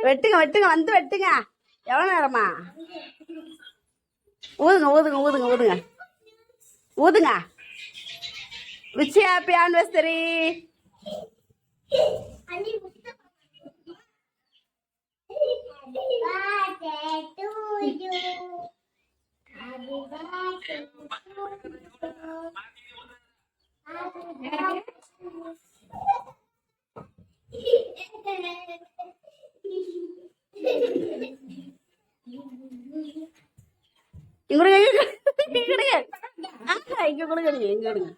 வெட்டுங்க வெட்டுங்க வந்து வெட்டுங்க. எவ்வளவு நேரமா? ஊதுங்க ஊதுங்க ஊதுங்க ஊதுங்க ஊதுங்க. ருச்சி ஹாப்பி ஆனிவர்சரி. இங்க கொடுங்க நீங்க எங்க கொடுங்க.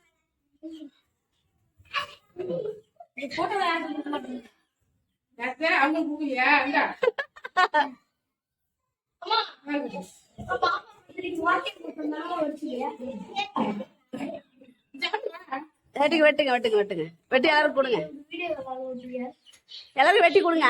வெட்டுங்க வெட்டுங்க வெட்டுங்க வெட்டுங்க வெட்டி எல்லாரும் கொடுங்க. எல்லாரும் வெட்டி கொடுங்க.